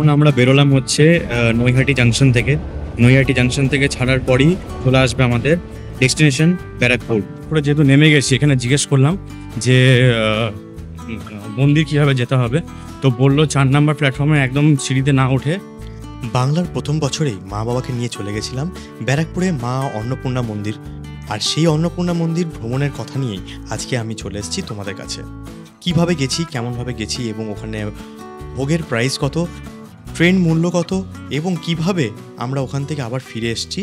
এখন আমরা বেরোলাম হচ্ছে নৈহাটি জাংশন থেকে। নৈহাটি জাংশন থেকে ছাড়ার পরই চলে আসবে আমাদের ডেস্টিনেশন ব্যারাকপুর। পুরো যেহেতু নেমে গেছি, এখানে জিজ্ঞেস করলাম যে মন্দির কীভাবে যেতে হবে, তো বললো 4 নম্বর প্ল্যাটফর্মে একদম সিঁড়িতে না উঠে। বাংলার প্রথম বছরেই মা বাবাকে নিয়ে চলে গেছিলাম ব্যারাকপুরে মা অন্নপূর্ণা মন্দির। আর সেই অন্নপূর্ণা মন্দির ভ্রমণের কথা নিয়েই আজকে আমি চলে এসেছি তোমাদের কাছে। কিভাবে গেছি, কেমনভাবে গেছি এবং ওখানে ভোগের প্রাইস কত, ট্রেন মূল্য কত এবং কিভাবে আমরা ওখান থেকে আবার ফিরে এসেছি,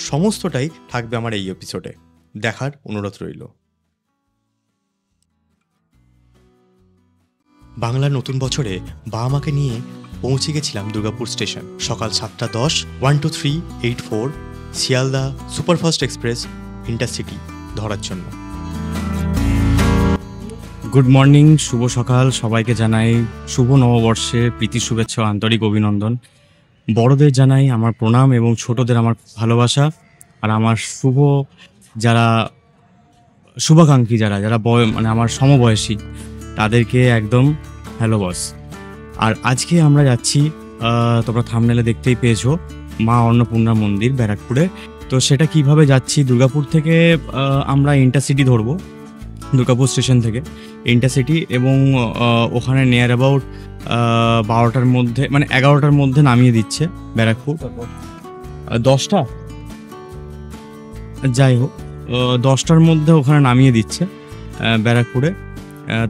সমস্তটাই থাকবে আমার এই এপিসোডে। দেখার অনুরোধ রইল। বাংলার নতুন বছরে বাবা মাকে নিয়ে পৌঁছে গেছিলাম দুর্গাপুর স্টেশন। সকাল 7:10, 12384 শিয়ালদা সুপারফাস্ট এক্সপ্রেস ইন্টারসিটি ধরার জন্য। গুড মর্নিং, শুভ সকাল সবাইকে জানাই। শুভ নববর্ষের প্রীতি শুভেচ্ছা ও আন্তরিক অভিনন্দন। বড়দের জানাই আমার প্রণাম এবং ছোটদের আমার ভালোবাসা। আর আমার যারা শুভাকাঙ্ক্ষী যারা মানে আমার সমবয়সী, তাদেরকে একদম হ্যালো বস। আর আজকে আমরা যাচ্ছি, তোমরা থাম্বনেলে দেখতেই পেয়েছো, মা অন্নপূর্ণা মন্দির ব্যারাকপুরে। তো সেটা কিভাবে যাচ্ছি, দুর্গাপুর থেকে আমরা ইন্টারসিটি ধরবো, দুর্গাপুর স্টেশন থেকে ইন্টারসিটি, এবং ওখানে নিয়ার অ্যাবাউট 12টার মধ্যে, মানে 11টার মধ্যে নামিয়ে দিচ্ছে ব্যারাকপুর। 10টা যাই হোক, 10টার মধ্যে ওখানে নামিয়ে দিচ্ছে ব্যারাকপুরে।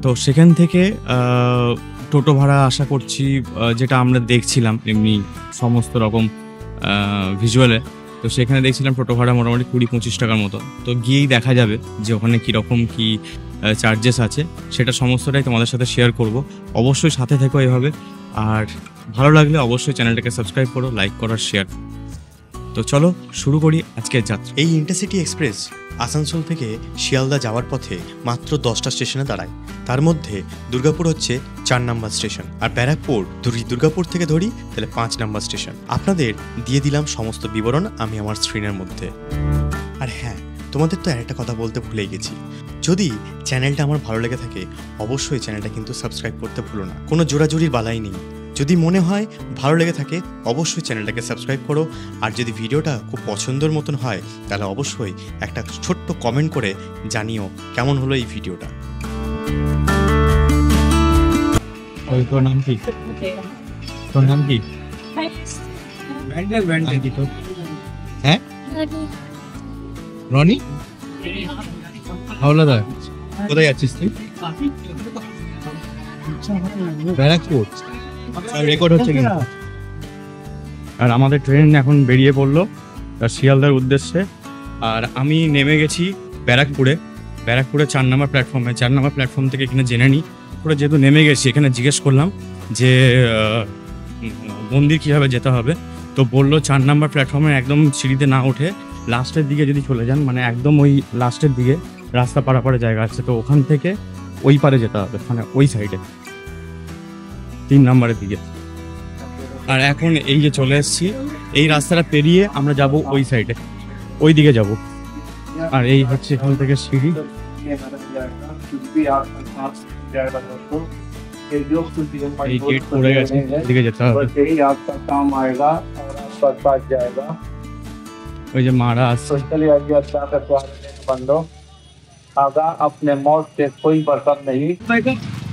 তো সেখান থেকে টোটো ভাড়া আশা করছি, যেটা আমরা দেখছিলাম এমনি সমস্ত রকম ভিজুয়ালে, তো সেখানে দেখছিলাম টোটো ভাড়া মোটামুটি 20-25 টাকার মতো। তো গিয়েই দেখা যাবে যে ওখানে কীরকম কী চার্জেস আছে, সেটা সমস্তটাই তোমাদের সাথে শেয়ার করব। অবশ্যই সাথে থেকো এভাবে, আর ভালো লাগলে অবশ্যই চ্যানেলটাকে সাবস্ক্রাইব করো, লাইক করো, শেয়ার। তো চলো শুরু করি আজকের যাত্রা। এই ইন্টারসিটি এক্সপ্রেস আসানসোল থেকে শিয়ালদা যাওয়ার পথে মাত্র 10টা স্টেশনে দাঁড়ায়। তার মধ্যে দুর্গাপুর হচ্ছে 4 নম্বর স্টেশন, আর ব্যারাকপুর দুর্গাপুর থেকে ধরি তাহলে 5 নম্বর স্টেশন। আপনাদের দিয়ে দিলাম সমস্ত বিবরণ আমি আমার স্ক্রিনের মধ্যে। আর হ্যাঁ, তোমাদের তো একটা কথা বলতে ভুলেই গেছি, যদি চ্যানেলটা আমার ভালো লেগে থাকে অবশ্যই চ্যানেলটা কিন্তু সাবস্ক্রাইব করতে ভুলো না। কোনো জোড়াজুড়ির বালাই নেই। যদি মনে হয় ভালো লেগে থাকে অবশ্যই চ্যানেলটাকে সাবস্ক্রাইব করো। আর যদি ভিডিওটা খুব পছন্দের মতন হয় তাহলে অবশ্যই একটা ছোট্ট কমেন্ট করে জানিও কেমন হলো এই ভিডিওটা। তোর নাম কি? তোর নাম কি? হ্যাঁ, রনি হাওলাদার। কোথায় যাচ্ছিস তুই? ব্যারাকপুর। রেকর্ড হচ্ছে কিনা? আর আমাদের ট্রেন এখন বেরিয়ে পড়লো শিয়ালদার উদ্দেশ্যে। আর আমি নেমে গেছি ব্যারাকপুরে 4 নম্বর প্ল্যাটফর্মে। 4 নম্বর প্ল্যাটফর্ম থেকে এখানে জেনে নিই। পুরো যেহেতু নেমে গেছি, এখানে জিজ্ঞেস করলাম যে মন্দির কীভাবে যেতে হবে, তো বললো 4 নম্বর প্ল্যাটফর্মে একদম সিঁড়িতে না উঠে লাস্টের দিকে যদি চলে যান, মানে একদম ওই লাস্টের দিকে রাস্তা পারাপারে জায়গা আছে, তো ওখান থেকে ওই পারে যেতে হবে, মানে ওই সাইডে 3 নম্বরের দিকে। আর এখন এই যে চলে এসেছি, এই রাস্তাটা পেরিয়ে আমরা যাব ওই সাইডে, ওই দিকে যাব। আর এই হচ্ছে এখান থেকে সিঁড়ি। এই গেট পড়ে গেছে, এদিকে যেতে হবে। ওই যে মারা আসছে।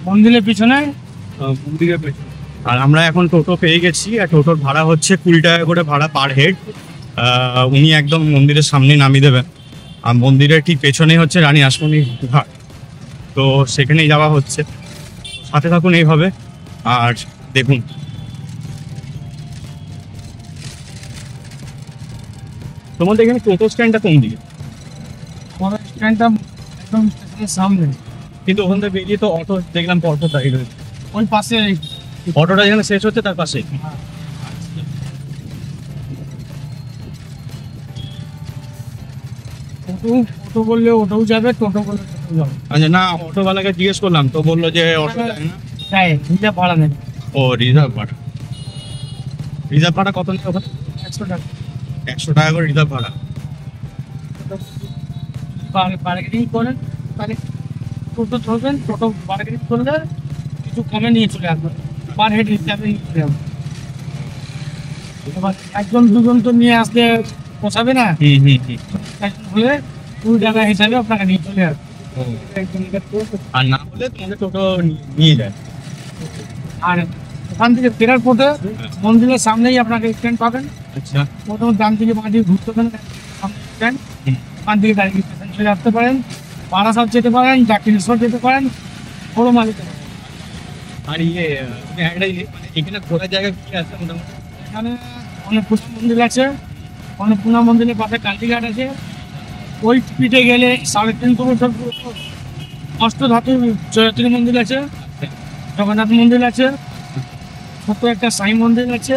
মন্দিরের পিছনে। আর আমরা এখন টোটো পেয়ে গেছি, আর টোটোর ভাড়া হচ্ছে 20 টাকা করে ভাড়া পার হেড। উনি একদম মন্দিরের সামনে নামিয়ে দেবেন। আর মন্দিরের ঠিক পেছনেই হচ্ছে রানী আসমনি ঘাট, তো সেখানেই যাওয়া হচ্ছে। সাথে থাকুন এইভাবে আর দেখুন। তোমাদের এখানে টোটো স্ট্যান্ডটা কোন দিকে? আমাদের স্ট্যান্ডটা একদম সামনে, কিন্তু ওখান থেকে বেরিয়ে তো অটো দেখলাম, অটো দাঁড়িয়ে রয়েছে ওই পাশে। অটোটা যেখানে শেষ হচ্ছে তার পাশে। অটো বললে অটোও যাবে, টোটো বললে টোটো যাবে। আচ্ছা, না অটোওয়ালাকে জিজ্ঞেস করলাম তো বললো যে অটো যায় না। তাই রিজার্ভ ভাড়া নেবে। ও রিজার্ভ ভাড়া। রিজার্ভ ভাড়া কত নেই ওখানে? 100 টাকা। 100 টাকা করে রিজার্ভ ভাড়া। বার্গেনিং করেন তাহলে টোটো ধরবেন, টোটো বার্গেনিং করলে কিছু কমে নিয়ে চলে আসবেন, পার হেড হিসাবে চলে আসবেন। এবার একজন দুজন তো নিয়ে আসলে পোষাবে না, একজন হলে 2 টাকা হিসাবে আপনাকে নিয়ে চলে আসবে। আর না হলে তোমাকে টোটো নিয়ে যায়। আর ওখান থেকে ফেরার পথে মন্দিরের সামনেই আপনাকে স্ট্যান্ড পাবেন। আচ্ছা, প্রথমে ডান দিকে বাঁ দিকে ঘুরতে পারেন, স্ট্যান্ড ওখান থেকে গাড়ি স্টেশন চলে আসতে পারেন, বারাসাত যেতে পারেন, দক্ষিণেশ্বর যেতে পারেন, বড়মা যেতে পারেন। আর এখানে ঘোরার জায়গা কি আছে মোটামুটি? এখানে অন্নপূর্ণা মন্দির আছে, অন্নপূর্ণা মন্দিরের পাশে কালীঘাট আছে। ওই পিঠে গেলে 3.5 কিলোমিটার অষ্টধাতু জয়ত্রী মন্দির আছে, জগন্নাথ মন্দির আছে, ছোট একটা সাই মন্দির আছে,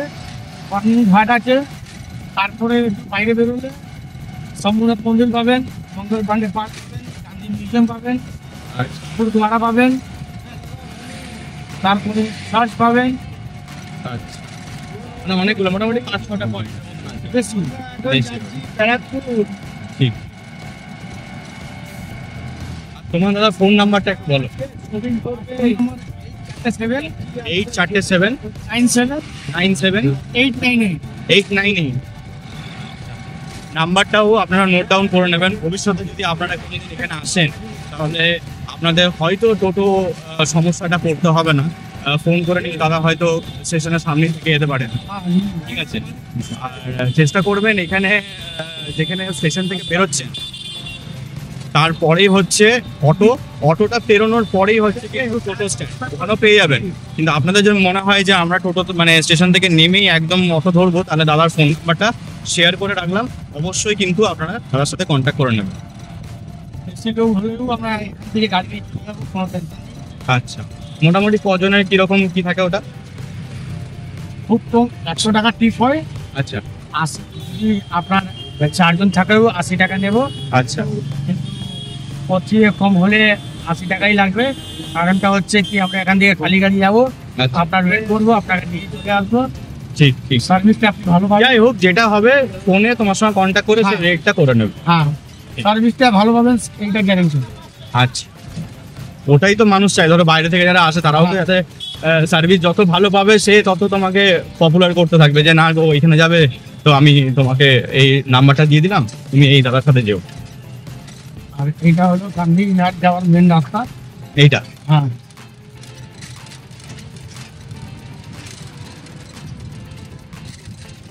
পাটনি ঘাট আছে। তারপরে বাইরে বেরোলে শম্ভুনাথ মন্দির পাবেন, মঙ্গল পান্ডে পার্ক পাবেন, গান্ধী মিউজিয়াম পাবেন, গুরুদ্বারা পাবেন, তারপরে চার্চ পাবেন। আচ্ছা, মানে অনেকগুলো, মোটামুটি 5-6টা পয়েন্ট। বেশি ব্যারাকপুর। ঠিক। তোমার দাদা ফোন নাম্বারটা একটু বলো। 847-97-898 নাম্বারটাও আপনারা নোট ডাউন করে নেবেন। ভবিষ্যতে যদি আপনারা কোনোদিন এখানে আসেন তাহলে আপনাদের হয়তো টোটো সমস্যাটা পড়তে হবে না, ফোন করে নিয়ে দাদা হয়তো স্টেশনের সামনে থেকে যেতে পারেন। ঠিক আছে, আর চেষ্টা করবেন এখানে যেখানে স্টেশন থেকে বেরোচ্ছেন তারপরেই হচ্ছে অটোটা পেরোনোর পরেই হচ্ছে কিন্তু টোটো স্ট্যান্ড, ওখানেও পেয়ে যাবেন। কিন্তু আপনাদের যদি মনে হয় যে আমরা টোটো মানে স্টেশন থেকে নেমেই একদম অটো ধরবো, তাহলে দাদার ফোন নাম্বারটা শেয়ার করে রাখলাম, অবশ্যই কিন্তু আপনারা দাদার সাথে কন্ট্যাক্ট করে নেবেন। বেশি লোক হলেও আমরা এখান থেকে গাড়ি নিয়ে চলে যাবো, কোনো টেনশন নেই। আচ্ছা, মোটামুটি কজনের কিরকম কি থাকে ওটা? খুব কম 100 টাকা টিপ হয়। আচ্ছা 80 যদি আপনার 4 জন থাকেও 80 টাকা নেব। আচ্ছা, পথে কম হলে 80 টাকাই লাগবে। কারণটা হচ্ছে কি আমরা এখান থেকে খালি গাড়ি যাবো, আচ্ছা। আপনার ওয়েট করবো, আপনাকে নিয়ে চলে আসবো। ঠিক ঠিক। সার্ভিসটা আপনি ভালো পাবেন। যাই হোক, যেটা হবে ফোনে তোমার সঙ্গে কন্ট্যাক্ট করে সেই রেটটা করে নেবে। হ্যাঁ, সার্ভিসটা ভালো পাবেন, এইটা গ্যারেন্টি। আচ্ছা, ওটাই তো মানুষ চায়। ধরো বাইরে থেকে যারা আসে তারাও তো যাতে সার্ভিস যত ভালো পাবে সে তত তোমাকে পপুলার করতে থাকবে, যে না গো ওইখানে যাবে তো আমি তোমাকে এই নাম্বারটা দিয়ে দিলাম, তুমি এই দাদার সাথে যেও। আর এইটা হলো গান্ধী ঘাট যাওয়ার মেন রাস্তা। এইটা হ্যাঁ,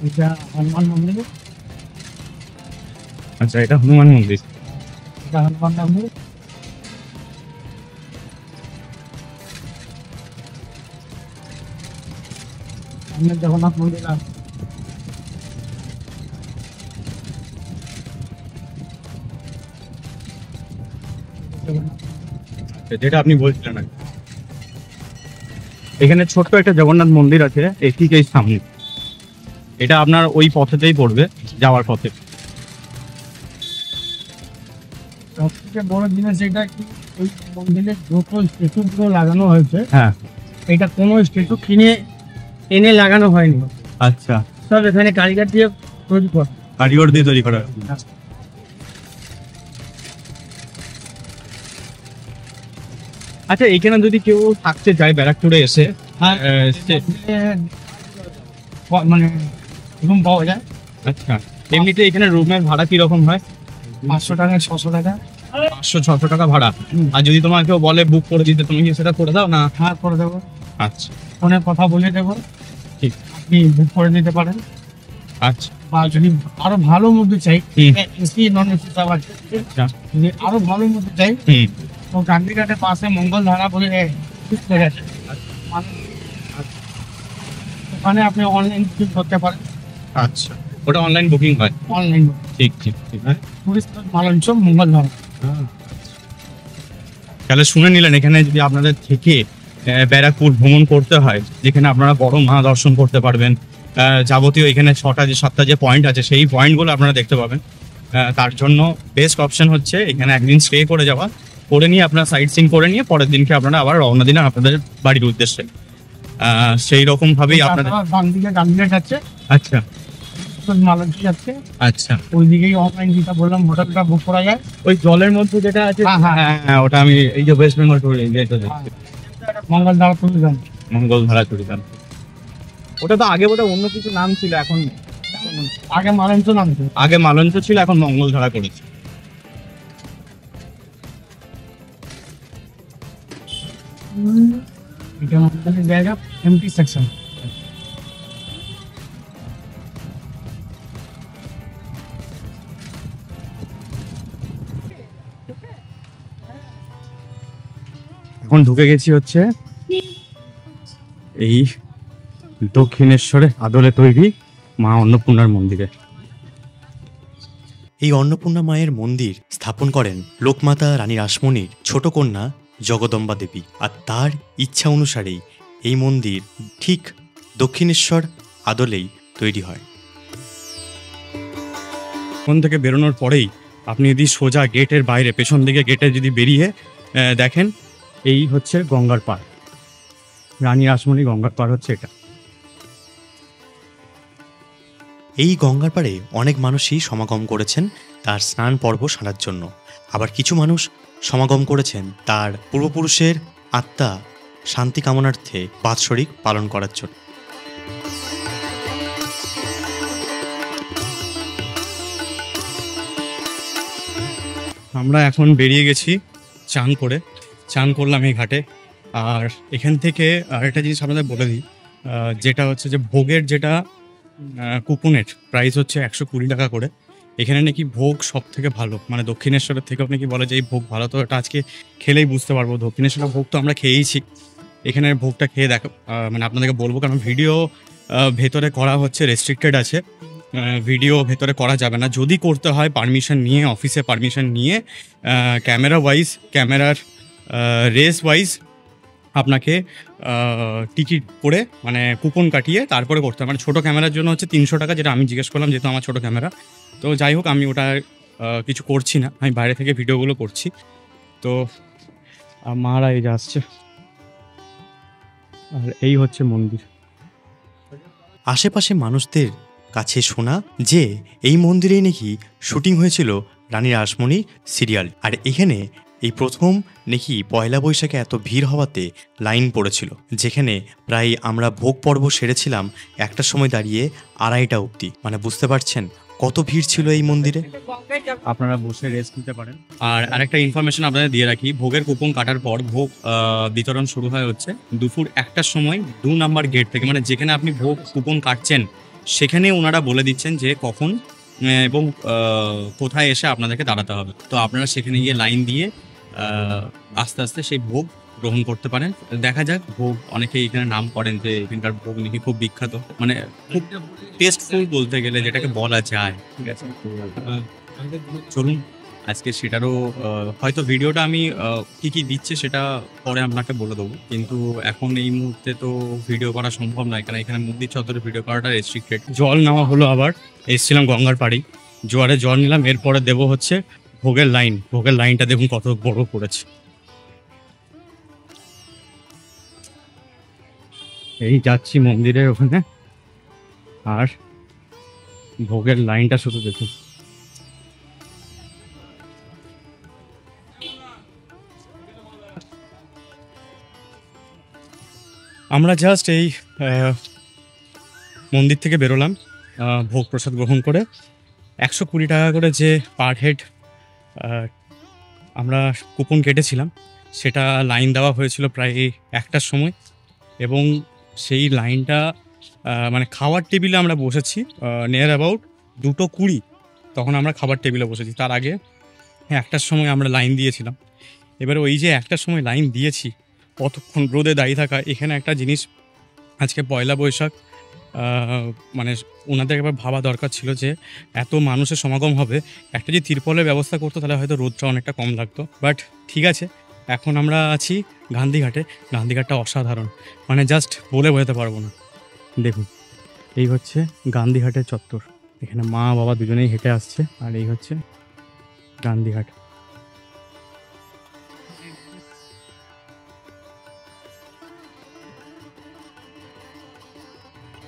এটা হনুমান মন্দির, আচ্ছা, এটা হনুমান মন্দির। এটা হনুমান মন্দির। সামনে জগন্নাথ মন্দির আছে। যেটা আপনি বলছিলেন আর কি। এখানে ছোট্ট একটা জগন্নাথ মন্দির আছে এই ঠিক এই সামনে, এটা আপনার ওই পথেতেই পড়বে, যাওয়ার পথে। সবথেকে বড় জিনিস এটা কি, ওই মন্দিরের যত স্ট্যাচুগুলো লাগানো হয়েছে, হ্যাঁ, এটা কোনো স্ট্যাচু কিনে এনে লাগানো হয়নি, আচ্ছা, সব এখানে কারিগর দিয়ে তৈরি করে। কারিগর দিয়ে তৈরি করা। আচ্ছা, এখানে যদি কেউ থাকতে চায় ব্যারাকপুরে এসে, হ্যাঁ, মানে রুম পাওয়া যায়। আচ্ছা, এমনিতে এখানে রুমের ভাড়া কি রকম হয়? 500 টাকা, 600 টাকা। 500-600 টাকা ভাড়া। আর যদি তোমার কেউ বলে বুক করে দিতে, তুমি কি সেটা করে দাও না? হ্যাঁ, করে দেবো, আচ্ছা, ফোনে কথা বলে দেবো, ঠিক। আপনি বুক করে দিতে পারেন। আচ্ছা, বা যদি আরো ভালো মধ্যে চাই, হুম। এসি নন এসি সব আছে, আচ্ছা, যদি আরো ভালো মধ্যে চাই হুম, তো গান্ধীঘাটের পাশে মঙ্গলধারা বলে জায়গা আছে, ওখানে আপনি অনলাইন বুকিং করতে পারেন। আচ্ছা, ওটা অনলাইন বুকিং হয়। অনলাইন ঠিক ঠিক ঠিক। হ্যাঁ, টুরিস্ট মালঞ্চ মঙ্গলধারা। তাহলে শুনে নিলেন, এখানে যদি আপনাদের থেকে ব্যারাকপুর ভ্রমণ করতে হয়, যেখানে আপনারা বড় মা দর্শন করতে পারবেন, যাবতীয় এখানে 6টা-7টা যে পয়েন্ট আছে সেই পয়েন্টগুলো আপনারা দেখতে পাবেন, তার জন্য বেস্ট অপশন হচ্ছে এখানে একদিন স্টে করে যাওয়া, করে নিয়ে আপনারা সাইট সিন করে নিয়ে পরের দিনকে আপনারা আবার রওনা দিলেন আপনাদের বাড়ির উদ্দেশ্যে। সেই রকম ভাবেই আপনাদের। বাম দিকে গান্ধীঘাট আছে, আচ্ছা মালঞ্চ যাচ্ছে, আচ্ছা, ওই দিকেই অনলাইন যেটা বললাম হোটেলটা বুক করা যায়। ওই জলের মধ্যে যেটা আছে, হ্যাঁ, হ্যাঁ, হ্যাঁ হ্যাঁ, ওটা আমি এই যে West Bengal tour Mangaldhara tourism. Mangaldhara tourism. ওটা তো আগে বোধহয় অন্য কিছু নাম ছিল, এখন আগে মালঞ্চ নাম ছিল। আগে মালঞ্চ ছিল, এখন মঙ্গলধারা করেছে। এটা আমাদের জায়গা এমটি সেকশন। এখন ঢুকে গেছি হচ্ছে এই দক্ষিণেশ্বরের আদলে তৈরি মা অন্নপূর্ণার মন্দিরে। এই অন্নপূর্ণা মায়ের মন্দির স্থাপন করেন লোকমাতা রানী রাসমণির ছোট কন্যা জগদম্বা দেবী, আর তার ইচ্ছা অনুসারেই এই মন্দির ঠিক দক্ষিণেশ্বর আদলেই তৈরি হয়। ওখান থেকে বেরোনোর পরেই আপনি যদি সোজা গেটের বাইরে পেছন দিকে গেটে যদি বেরিয়ে দেখেন, এই হচ্ছে গঙ্গার পাড়, রানী রাসমণি গঙ্গার পাড় হচ্ছে এটা। এই গঙ্গার পাড়ে অনেক মানুষই সমাগম করেছেন তার স্নান পর্ব সারার জন্য, আবার কিছু মানুষ সমাগম করেছেন তার পূর্বপুরুষের আত্মা শান্তি কামনার্থে বাৎসরিক পালন করার জন্য। আমরা এখন বেরিয়ে গেছি চান করলাম এই ঘাটে। আর এখান থেকে আরেকটা জিনিস আপনাদের বলে দিই, যেটা হচ্ছে যে ভোগের যেটা কুপনের প্রাইস হচ্ছে 120 টাকা করে। এখানে নাকি ভোগ সব থেকে ভালো, মানে দক্ষিণেশ্বরের থেকেও নাকি বলে যে এই ভোগ ভালো। তো এটা আজকে খেলেই বুঝতে পারবো। দক্ষিণেশ্বরের ভোগ তো আমরা খেয়েইছি, এখানের ভোগটা খেয়ে দেখো, মানে আপনাদেরকে বলবো, কারণ ভিডিও ভেতরে করা হচ্ছে রেস্ট্রিক্টেড আছে, ভিডিও ভেতরে করা যাবে না। যদি করতে হয় পারমিশন নিয়ে, অফিসে পারমিশন নিয়ে, ক্যামেরার রেস ওয়াইজ আপনাকে টিকিট করে, মানে কুপন কাটিয়ে তারপরে করতে হবে। মানে ছোটো ক্যামেরার জন্য হচ্ছে 300 টাকা, যেটা আমি জিজ্ঞেস করলাম, যেহেতু আমার ছোটো ক্যামেরা। তো যাই হোক, আমি ওটা কিছু করছি না, আমি বাইরে থেকে ভিডিওগুলো করছি। তো মারা এই যে আসছে, আর এই হচ্ছে মন্দির। আশেপাশে মানুষদের কাছে শোনা যে এই মন্দিরেই নাকি শুটিং হয়েছিল রানী রাসমণি সিরিয়াল, আর এখানে এই প্রথম নাকি পয়লা বৈশাখে এত ভিড় হওয়াতে লাইন পড়েছিল, যেখানে প্রায় আমরা ভোগ পর্ব সেরেছিলাম 1টার সময় দাঁড়িয়ে 2:30টা অবধি। মানে বুঝতে পারছেন কত ভিড় ছিল এই মন্দিরে। আপনারা বসে রেস্ট নিতে পারেন। আর আরেকটা ইনফরমেশন আপনাদের দিয়ে রাখি, ভোগের কুপন কাটার পর ভোগ বিতরণ শুরু হয় হচ্ছে দুপুর 1টার সময় 2 নাম্বার গেট থেকে। মানে যেখানে আপনি ভোগ কুপন কাটছেন সেখানে ওনারা বলে দিচ্ছেন যে কখন এবং কোথায় এসে আপনাদেরকে দাঁড়াতে হবে। তো আপনারা সেখানে গিয়ে লাইন দিয়ে আস্তে আস্তে সেই ভোগ গ্রহণ করতে পারেন। দেখা যাক, ভোগ অনেকে এখানে নাম করেন যে এখানকার ভোগ নাকি খুব বিখ্যাত, মানে খুব টেস্টফুল বলতে গেলে যেটাকে বলা যায়। ঠিক আছে, চলুন আজকে সেটারও হয়তো ভিডিওটা আমি কী কী দিচ্ছে সেটা পরে আপনাকে বলে দেবো, কিন্তু এখন এই মুহূর্তে তো ভিডিও করা সম্ভব নয়, কারণ এখানে মন্দির চত্বরে ভিডিও করাটা রেস্ট্রিক্টেড। জল নেওয়া হলো, আবার এসেছিলাম গঙ্গার পাড়ি, জোয়ারে জল নিলাম, এরপরে দেবো হচ্ছে ভোগের লাইন। ভোগের লাইনটা দেখুন কত বড় করেছে। এই যাচ্ছি মন্দিরের ওখানে, আর ভোগের লাইনটা শুধু দেখুন। আমরা জাস্ট এই মন্দির থেকে বেরোলাম ভোগ প্রসাদ গ্রহণ করে। 120 টাকা করে যে পার হেড আমরা কুপন কেটেছিলাম, সেটা লাইন দেওয়া হয়েছিল প্রায় 1টার সময়, এবং সেই লাইনটা মানে খাওয়ার টেবিলে আমরা বসেছি নিয়ার অ্যাবাউট 2:20, তখন আমরা খাবার টেবিলে বসেছি। তার আগে 1টার সময় আমরা লাইন দিয়েছিলাম। এবারে ওই যে 1টার সময় লাইন দিয়েছি, কতক্ষণ রোদে দাঁড়িয়ে থাকা। এখানে একটা জিনিস, আজকে পয়লা বৈশাখ, মানে ওনাদের একবার ভাবা দরকার ছিল যে এত মানুষের সমাগম হবে, একটা যে তিরপলের ব্যবস্থা করতো তাহলে হয়তো রোদটা অনেকটা কম লাগতো। বাট ঠিক আছে, এখন আমরা আছি গান্ধীঘাটে। গান্ধীঘাটটা অসাধারণ, মানে জাস্ট বলে বোঝাতে পারবো না। দেখুন, এই হচ্ছে গান্ধীঘাটের চত্বর, এখানে মা বাবা দুজনেই হেঁটে আসছে, আর এই হচ্ছে গান্ধীঘাট।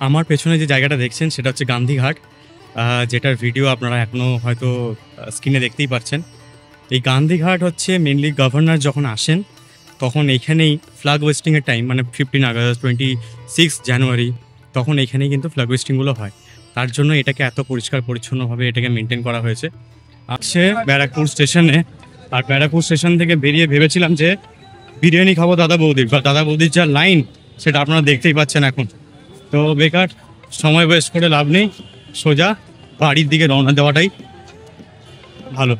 আমার পেছনে যে জায়গাটা দেখছেন সেটা হচ্ছে গান্ধীঘাট, যেটার ভিডিও আপনারা এখনও হয়তো স্ক্রিনে দেখতেই পাচ্ছেন। এই গান্ধীঘাট হচ্ছে মেনলি গভর্নর যখন আসেন তখন এইখানেই ফ্ল্যাগ হোয়েস্টিংয়ের টাইম, মানে 15 আগস্ট, 26 জানুয়ারি, তখন এখানেই কিন্তু ফ্ল্যাগ হোয়েস্টিংগুলো হয়। তার জন্য এটাকে এত পরিষ্কার পরিচ্ছন্নভাবে এটাকে মেনটেন করা হয়েছে। আছে ব্যারাকপুর স্টেশনে, আর ব্যারাকপুর স্টেশন থেকে বেরিয়ে ভেবেছিলাম যে বিরিয়ানি খাবো দাদা বৌদির, বা দাদা বৌদির যা লাইন সেটা আপনারা দেখতেই পাচ্ছেন এখন। তো বেকার সময় ওয়েস্ট করে লাভ নেই, সোজা বাড়ির দিকে রওনা দেওয়াটাই ভালো।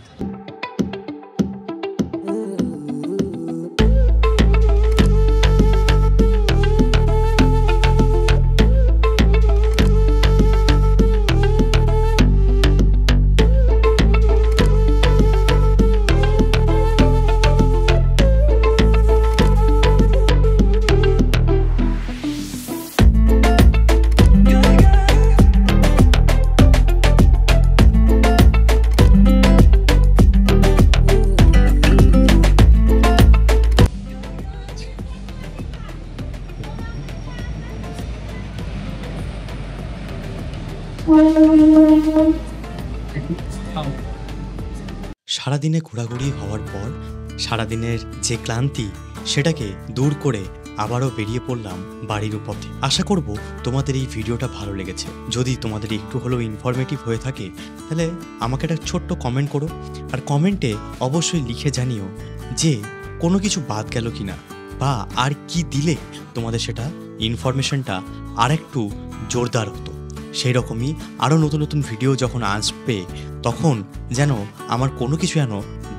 সারাদিনে ঘোরাঘুরি হওয়ার পর সারাদিনের যে ক্লান্তি সেটাকে দূর করে আবারও বেরিয়ে পড়লাম বাড়ির পথে। আশা করব তোমাদের এই ভিডিওটা ভালো লেগেছে। যদি তোমাদের একটু হলেও ইনফরমেটিভ হয়ে থাকে তাহলে আমাকে একটা ছোট্ট কমেন্ট করো, আর কমেন্টে অবশ্যই লিখে জানিও যে কোনো কিছু বাদ গেল কি না, বা আর কি দিলে তোমাদের সেটা ইনফরমেশনটা আর একটু জোরদার হতো। সেই রকমই আরও নতুন নতুন ভিডিও যখন আসবে তখন যেন আমার কোনো কিছু যেন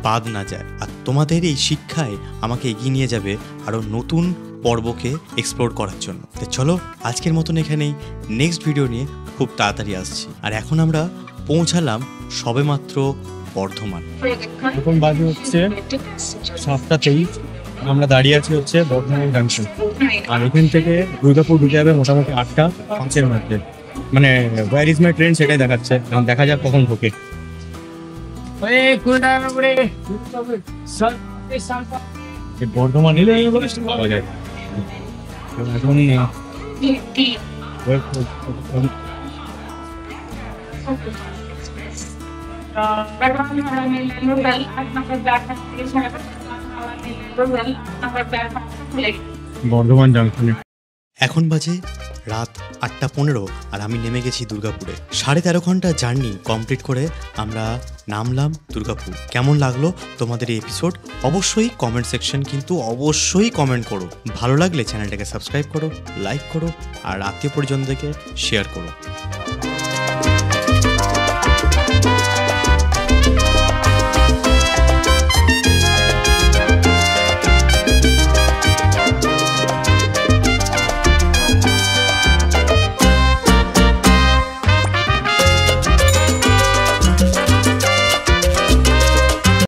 বাদ না যায়, আর তোমাদের এই শিক্ষায় আমাকে এগিয়ে নিয়ে যাবে আরও নতুন পর্বকে এক্সপ্লোর করার জন্য। তো চলো আজকের মতন এখানেই, নেক্সট ভিডিও নিয়ে খুব তাড়াতাড়ি আসছি। আর এখন আমরা পৌঁছালাম সবেমাত্র বর্ধমান। এখন বাজে হচ্ছে 7:23, আমরা দাঁড়িয়ে আছি হচ্ছে বর্ধমান জাংশন। আর এখান থেকে দুর্গাপুর ঢুকে যাবে মোটামুটি 8:05 মধ্যে। মানে ওয়্যার ইজ মাই ট্রেন সেটাই দেখাচ্ছে, এখন দেখা যাক কখন ঢোকে। বর্ধমান এলে পাওয়া যায়। এখন বর্ধমান জাংশনে এখন বাজে রাত 8:15 আর আমি নেমে গেছি দুর্গাপুরে। 13.5 ঘন্টা জার্নি কমপ্লিট করে আমরা নামলাম দুর্গাপুর। কেমন লাগলো তোমাদের এই এপিসোড অবশ্যই কমেন্ট সেকশন কিন্তু অবশ্যই কমেন্ট করো। ভালো লাগলে চ্যানেলটাকে সাবস্ক্রাইব করো, লাইক করো, আর আত্মীয় পরিজনদেরকে শেয়ার করো।